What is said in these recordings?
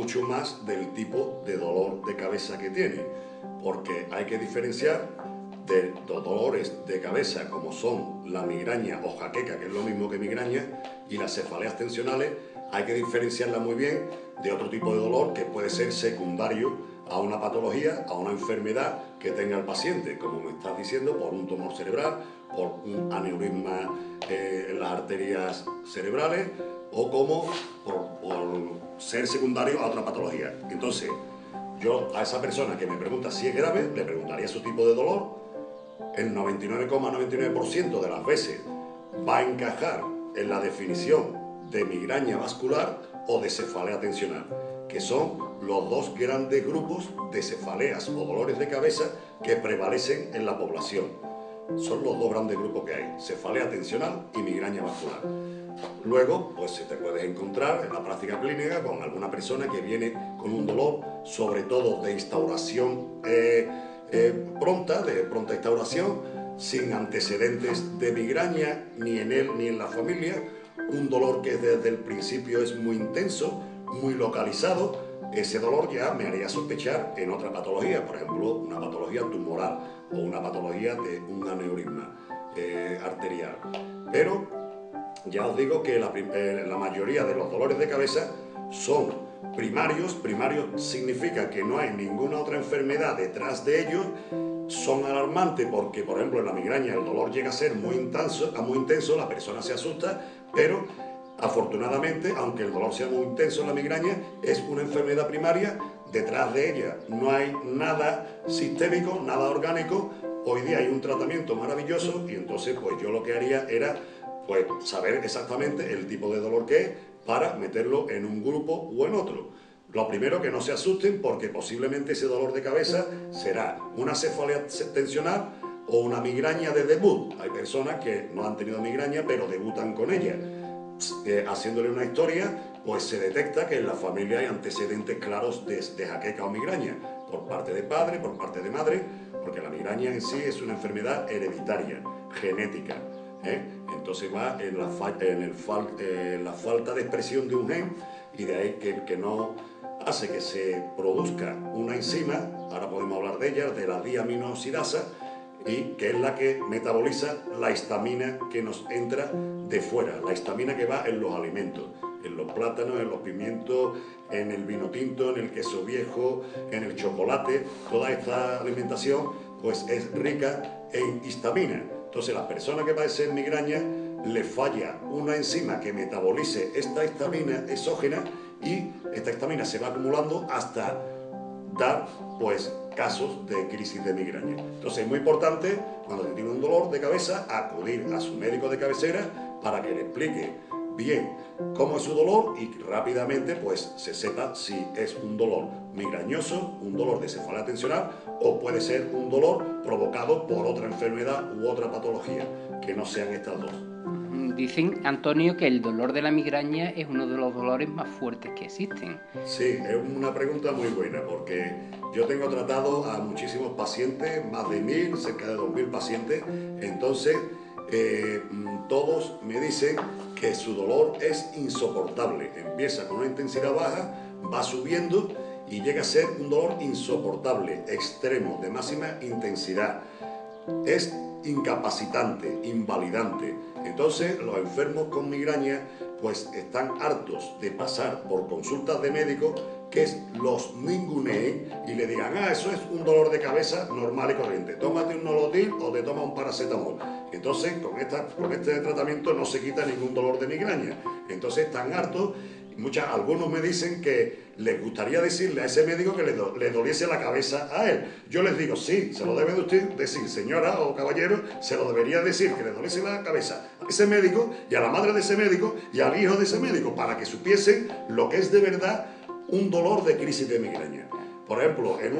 mucho más del tipo de dolor de cabeza que tiene, porque hay que diferenciar de dolores de cabeza como son la migraña o jaqueca, que es lo mismo que migraña, y las cefaleas tensionales. Hay que diferenciarla muy bien de otro tipo de dolor que puede ser secundario a una patología, a una enfermedad que tenga el paciente, como me estás diciendo, por un tumor cerebral, por un aneurisma en las arterias cerebrales o como por ser secundario a otra patología. Entonces, yo a esa persona que me pregunta si es grave, le preguntaría su tipo de dolor. El 99,99% de las veces va a encajar en la definición de migraña vascular o de cefalea tensional, que son los dos grandes grupos de cefaleas o dolores de cabeza que prevalecen en la población. Son los dos grandes grupos que hay, cefalea tensional y migraña vascular. Luego, pues se te puedes encontrar en la práctica clínica con alguna persona que viene con un dolor, sobre todo de instauración pronta, de pronta instauración, sin antecedentes de migraña, ni en él ni en la familia, un dolor que desde el principio es muy intenso, muy localizado. Ese dolor ya me haría sospechar en otra patología, por ejemplo, una patología tumoral o una patología de un aneurisma arterial. Pero ya os digo que la mayoría de los dolores de cabeza son primarios. Primarios significa que no hay ninguna otra enfermedad detrás de ellos. Son alarmantes porque, por ejemplo, en la migraña el dolor llega a ser muy intenso, la persona se asusta, pero afortunadamente, aunque el dolor sea muy intenso en la migraña, es una enfermedad primaria. Detrás de ella no hay nada sistémico, nada orgánico. Hoy día hay un tratamiento maravilloso y entonces pues yo lo que haría era pues saber exactamente el tipo de dolor que es para meterlo en un grupo o en otro. Lo primero, que no se asusten porque posiblemente ese dolor de cabeza será una cefalea tensional o una migraña de debut. Hay personas que no han tenido migraña pero debutan con ella. Haciéndole una historia, pues se detecta que en la familia hay antecedentes claros de jaqueca o migraña, por parte de padre, por parte de madre, porque la migraña en sí es una enfermedad hereditaria, genética. Entonces va en la falta de expresión de un gen, y de ahí que no hace que se produzca una enzima, ahora podemos hablar de ella, de la diaminoxidasa, y que es la que metaboliza la histamina que nos entra de fuera, la histamina que va en los alimentos, en los plátanos, en los pimientos, en el vino tinto, en el queso viejo, en el chocolate. Toda esta alimentación pues es rica en histamina. Entonces, las personas que padecen migraña le falla una enzima que metabolice esta histamina exógena, y esta histamina se va acumulando hasta dar pues casos de crisis de migraña. Entonces es muy importante, cuando se tiene un dolor de cabeza, acudir a su médico de cabecera para que le explique bien cómo es su dolor y rápidamente pues se sepa si es un dolor migrañoso, un dolor de cefalea tensional, o puede ser un dolor provocado por otra enfermedad u otra patología, que no sean estas dos. Dicen, Antonio, que el dolor de la migraña es uno de los dolores más fuertes que existen. Sí, es una pregunta muy buena, porque yo tengo tratado a muchísimos pacientes, más de 1000, cerca de 2000 pacientes. Entonces todos me dicen que su dolor es insoportable. Empieza con una intensidad baja, va subiendo y llega a ser un dolor insoportable, extremo, de máxima intensidad. Es incapacitante, invalidante. Entonces los enfermos con migraña pues están hartos de pasar por consultas de médicos que los ninguneen y le digan: eso es un dolor de cabeza normal y corriente, tómate un Nolotil o te toma un paracetamol. Entonces con este tratamiento no se quita ningún dolor de migraña. Entonces están hartos. Algunos me dicen que les gustaría decirle a ese médico que le doliese la cabeza a él. Yo les digo: sí, se lo debe de usted decir, señora o caballero, se lo debería decir, que le doliese la cabeza a ese médico y a la madre de ese médico y al hijo de ese médico, para que supiesen lo que es de verdad un dolor de crisis de migraña. Por ejemplo, en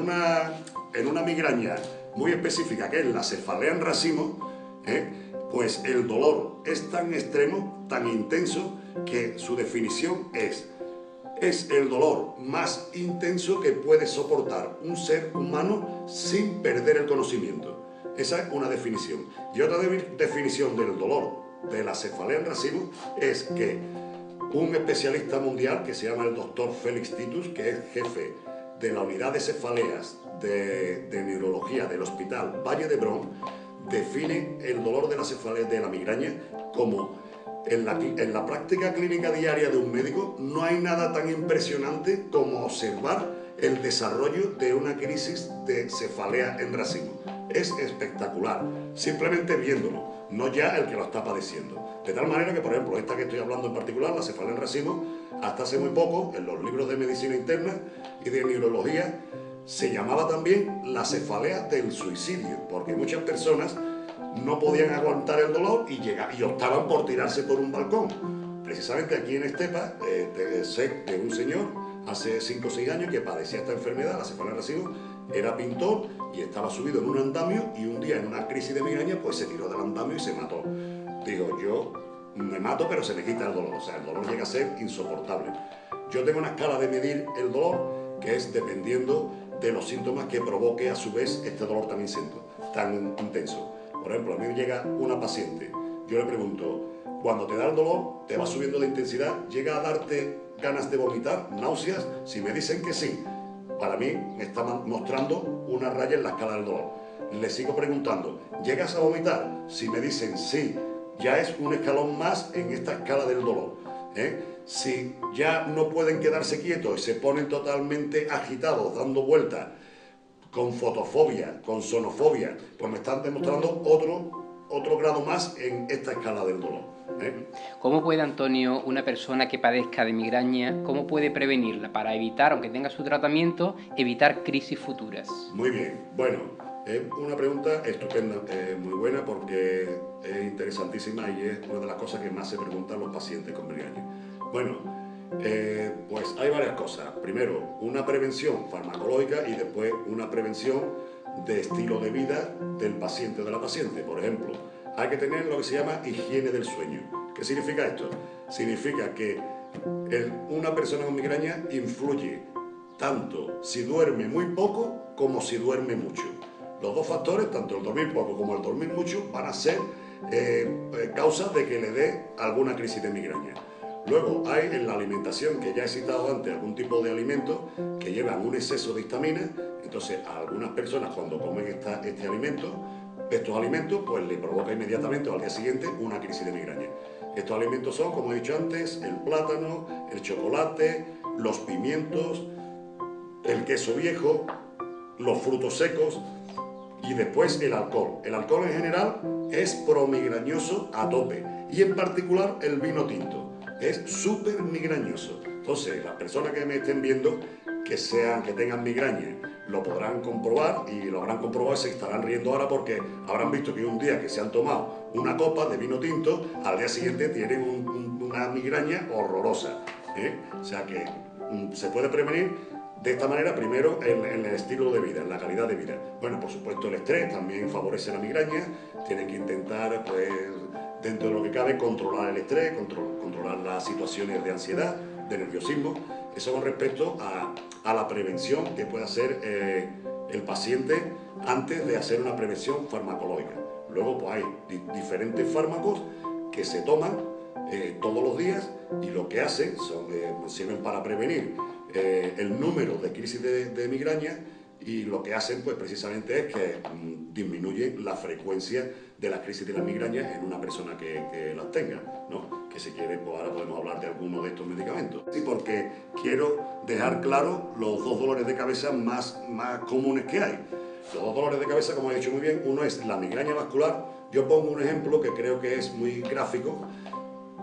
una migraña muy específica, que es la cefalea en racimo, pues el dolor es tan extremo, tan intenso, que su definición es el dolor más intenso que puede soportar un ser humano sin perder el conocimiento. Esa es una definición. Y otra definición del dolor de la cefalea en racimo es que un especialista mundial que se llama el doctor Félix Titus, que es jefe de la unidad de cefaleas de neurología del Hospital Valle d'Hebron, define el dolor de la cefalea, de la migraña, como en la práctica clínica diaria de un médico no hay nada tan impresionante como observar el desarrollo de una crisis de cefalea en racimo. Es espectacular, simplemente viéndolo, no ya el que lo está padeciendo. De tal manera que, por ejemplo, esta que estoy hablando en particular, la cefalea en racimo, hasta hace muy poco, en los libros de medicina interna y de neurología, se llamaba también la cefalea del suicidio, porque muchas personas no podían aguantar el dolor y optaban por tirarse por un balcón. Precisamente aquí en Estepa, sé de un señor hace 5 o 6 años que padecía esta enfermedad, la cefalea en racimo, era pintor y estaba subido en un andamio y un día en una crisis de migraña pues se tiró del andamio y se mató. Digo, yo me mato pero se me quita el dolor, o sea, el dolor llega a ser insoportable. Yo tengo una escala de medir el dolor que es dependiendo de los síntomas que provoque a su vez este dolor tan intenso. Por ejemplo, a mí llega una paciente, yo le pregunto, cuando te da el dolor, te va subiendo de intensidad, ¿llega a darte ganas de vomitar, náuseas? Si me dicen que sí, para mí me está mostrando una raya en la escala del dolor. Le sigo preguntando, ¿llegas a vomitar? Si me dicen sí, ya es un escalón más en esta escala del dolor. Si ya no pueden quedarse quietos y se ponen totalmente agitados, dando vueltas, con fotofobia, con sonofobia, pues me están demostrando otro grado más en esta escala del dolor. ¿Cómo puede, Antonio, una persona que padezca de migraña, cómo puede prevenirla para evitar, aunque tenga su tratamiento, evitar crisis futuras? Muy bien, bueno, es una pregunta estupenda, muy buena porque es interesantísima y es una de las cosas que más se preguntan los pacientes con migraña. Bueno, pues hay varias cosas. Primero, una prevención farmacológica y después una prevención de estilo de vida del paciente o de la paciente. Por ejemplo, hay que tener lo que se llama higiene del sueño. ¿Qué significa esto? Significa que una persona con migraña influye tanto si duerme muy poco como si duerme mucho. Los dos factores, tanto el dormir poco como el dormir mucho, van a ser causas de que le dé alguna crisis de migraña. Luego hay en la alimentación, que ya he citado antes, algún tipo de alimentos que llevan un exceso de histamina. Entonces a algunas personas cuando comen estos alimentos, pues le provoca inmediatamente o al día siguiente una crisis de migraña. Estos alimentos son, como he dicho antes, el plátano, el chocolate, los pimientos, el queso viejo, los frutos secos y después el alcohol. El alcohol en general es promigrañoso a tope y en particular el vino tinto. Es súper migrañoso. Entonces, las personas que me estén viendo que tengan migraña lo podrán comprobar y lo habrán comprobado y se estarán riendo ahora porque habrán visto que un día que se han tomado una copa de vino tinto, al día siguiente tienen una migraña horrorosa. O sea que se puede prevenir de esta manera, primero en el estilo de vida, en la calidad de vida. Bueno, por supuesto el estrés también favorece la migraña, tienen que intentar, pues, dentro de lo que cabe, controlar el estrés, controlar las situaciones de ansiedad, de nerviosismo. Eso con respecto a la prevención que puede hacer el paciente antes de hacer una prevención farmacológica. Luego pues hay diferentes fármacos que se toman todos los días y lo que hacen sirven para prevenir el número de crisis de migraña y lo que hacen pues precisamente es que disminuyen la frecuencia de las crisis de las migrañas en una persona que las tenga, ¿no? Que si quiere pues ahora podemos hablar de alguno de estos medicamentos. Sí, porque quiero dejar claro los dos dolores de cabeza más comunes que hay. Los dos dolores de cabeza, como he dicho muy bien, uno es la migraña vascular. Yo pongo un ejemplo que creo que es muy gráfico.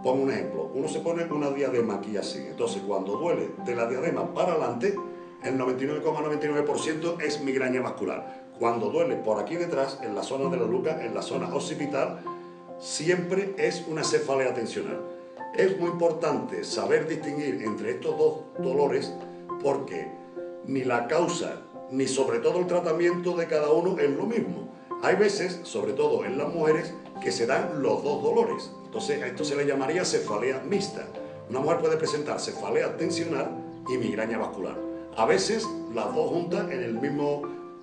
Pongo un ejemplo, uno se pone una diadema aquí así, entonces cuando duele de la diadema para adelante, el 99,99% es migraña vascular. Cuando duele por aquí detrás, en la zona de la nuca, en la zona occipital, siempre es una cefalea tensional. Es muy importante saber distinguir entre estos dos dolores porque ni la causa ni sobre todo el tratamiento de cada uno es lo mismo. Hay veces, sobre todo en las mujeres, que se dan los dos dolores. Entonces a esto se le llamaría cefalea mixta. Una mujer puede presentar cefalea tensional y migraña vascular. A veces las dos juntas en el mismo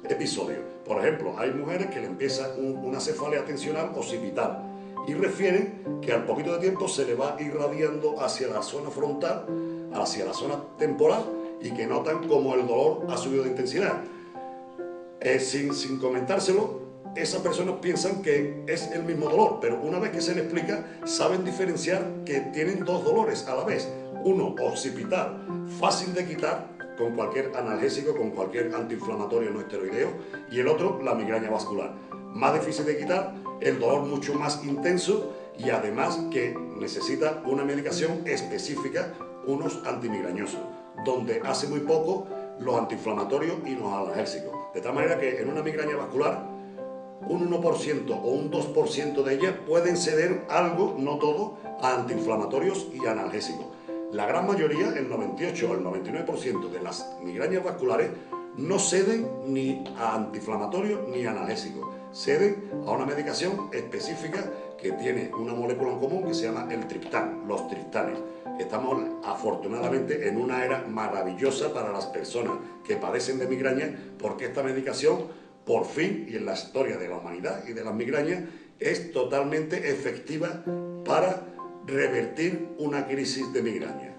episodio. Por ejemplo, hay mujeres que le empieza una cefalea tensional occipital y refieren que al poquito de tiempo se le va irradiando hacia la zona frontal, hacia la zona temporal, y que notan como el dolor ha subido de intensidad. Sin comentárselo, esas personas piensan que es el mismo dolor, pero una vez que se les explica, saben diferenciar que tienen dos dolores a la vez. Uno, occipital, fácil de quitar con cualquier analgésico, con cualquier antiinflamatorio no esteroideo, y el otro, la migraña vascular. Más difícil de quitar, el dolor mucho más intenso y además que necesita una medicación específica, unos antimigrañosos, donde hace muy poco los antiinflamatorios y los analgésicos. De tal manera que en una migraña vascular, un 1% o un 2% de ellas pueden ceder algo, no todo, a antiinflamatorios y analgésicos. La gran mayoría, el 98 o el 99% de las migrañas vasculares, no ceden ni a antiinflamatorios ni a analgésicos. Ceden a una medicación específica que tiene una molécula en común que se llama el triptán, los triptanes. Estamos afortunadamente en una era maravillosa para las personas que padecen de migraña, porque esta medicación, por fin, y en la historia de la humanidad y de las migrañas, es totalmente efectiva para revertir una crisis de migraña.